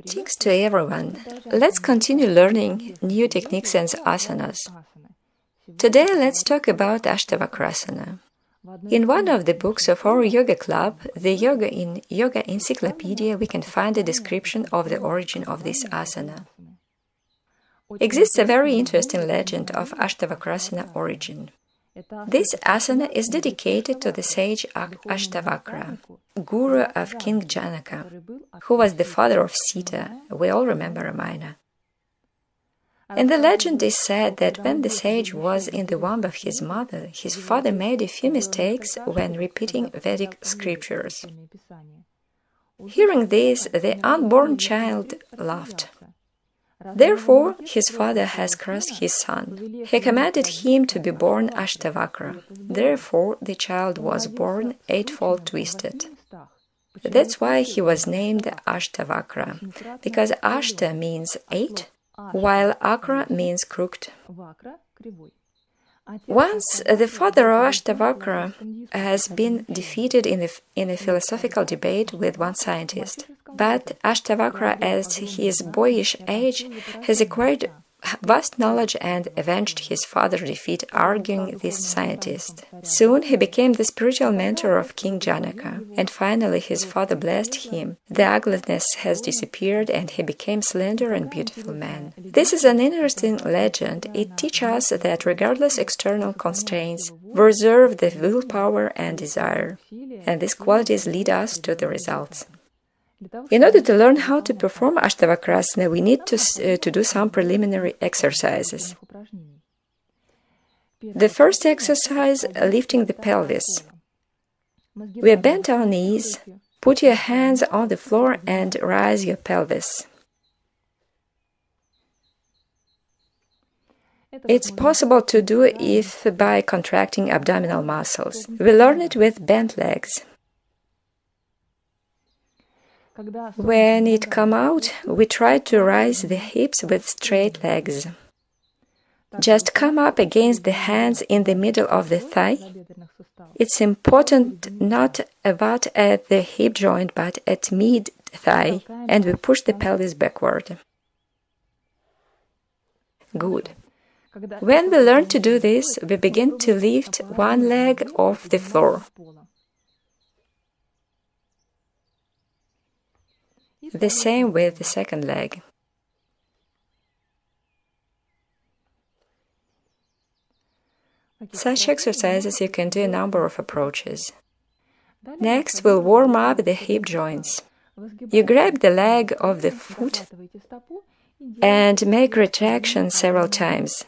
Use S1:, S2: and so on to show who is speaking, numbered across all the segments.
S1: Thanks to everyone. Let's continue learning new techniques and asanas. Today let's talk about Ashtavakrasana. In one of the books of our yoga club, the Yoga Encyclopedia, we can find a description of the origin of this asana. Exists a very interesting legend of Ashtavakrasana origin. This asana is dedicated to the sage Ashtavakra, guru of King Janaka, who was the father of Sita. We all remember Ramayana. In the legend is said that when the sage was in the womb of his mother, his father made a few mistakes when repeating Vedic scriptures. Hearing this, the unborn child laughed. Therefore, his father has cursed his son. He commanded him to be born Ashtavakra. Therefore, the child was born eightfold twisted. That's why he was named Ashtavakra, because Ashta means eight, while Akra means crooked. Once the father of Ashtavakra has been defeated in a philosophical debate with one scientist. But Ashtavakra, at his boyish age, has acquired vast knowledge and avenged his father's defeat, arguing this scientist. Soon he became the spiritual mentor of King Janaka, and finally his father blessed him. The ugliness has disappeared and he became slender and beautiful man. This is an interesting legend. It teaches us that regardless external constraints, we reserve the willpower and desire, and these qualities lead us to the results. In order to learn how to perform Ashtavakrasana, we need to do some preliminary exercises. The first exercise, lifting the pelvis. We bend our knees, put your hands on the floor and raise your pelvis. It's possible to do if by contracting abdominal muscles. We learn it with bent legs. When it comes out, we try to raise the hips with straight legs. Just come up against the hands in the middle of the thigh. It's important not about at the hip joint but at mid-thigh, and we push the pelvis backward. Good. When we learn to do this, we begin to lift one leg off the floor. The same with the second leg. Such exercises you can do a number of approaches. Next, we'll warm up the hip joints. You grab the leg of the foot and make retraction several times.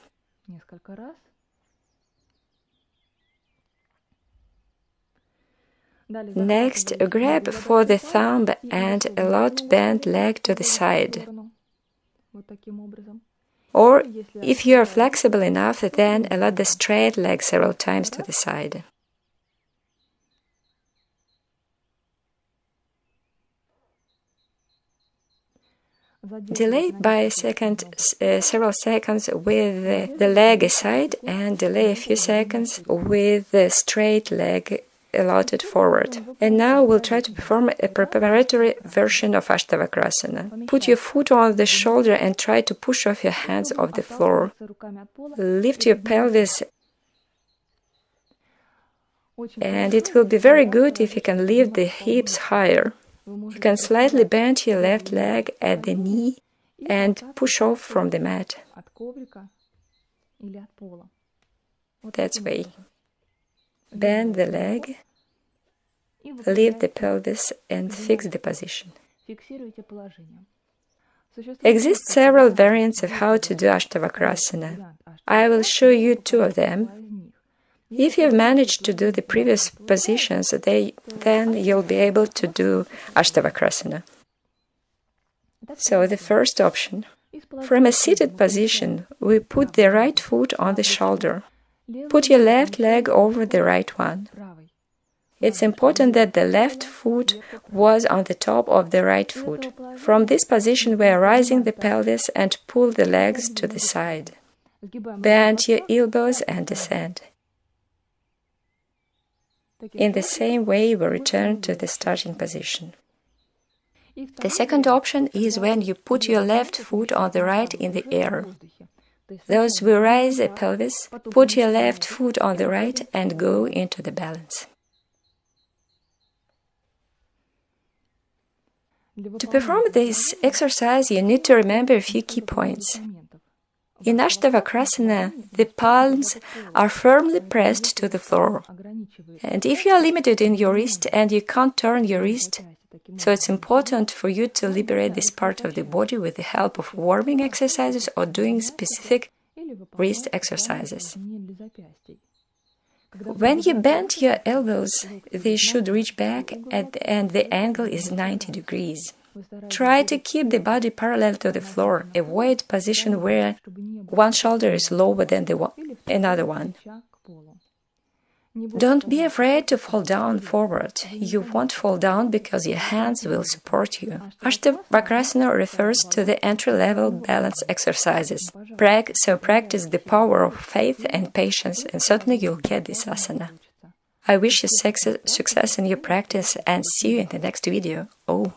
S1: Next, grab for the thumb and allot bent leg to the side. Or, if you are flexible enough, then allot the straight leg several times to the side. Delay by several seconds with the leg aside and delay a few seconds with the straight leg allotted forward. And now we'll try to perform a preparatory version of Ashtavakrasana. Put your foot on the shoulder and try to push off your hands off the floor. Lift your pelvis. And it will be very good if you can lift the hips higher. You can slightly bend your left leg at the knee and push off from the mat. That's way. Bend the leg, lift the pelvis and fix the position. Exist several variants of how to do Ashtavakrasana. I will show you two of them. If you've managed to do the previous positions, then you'll be able to do Ashtavakrasana. So the first option. From a seated position, we put the right foot on the shoulder. Put your left leg over the right one. It's important that the left foot was on the top of the right foot. From this position, we are raising the pelvis and pull the legs to the side. Bend your elbows and descend. In the same way, we return to the starting position. The second option is when you put your left foot on the right in the air. Thus, we raise the pelvis, put your left foot on the right and go into the balance. To perform this exercise, you need to remember a few key points. In Ashtavakrasana, the palms are firmly pressed to the floor. And if you are limited in your wrist and you can't turn your wrist, so it's important for you to liberate this part of the body with the help of warming exercises or doing specific wrist exercises. When you bend your elbows, they should reach back and the angle is 90 degrees. Try to keep the body parallel to the floor. Avoid position where one shoulder is lower than another one. Don't be afraid to fall down forward. You won't fall down because your hands will support you. Ashtavakrasana refers to the entry-level balance exercises. So practice the power of faith and patience, and certainly you'll get this asana. I wish you success in your practice and see you in the next video. Om.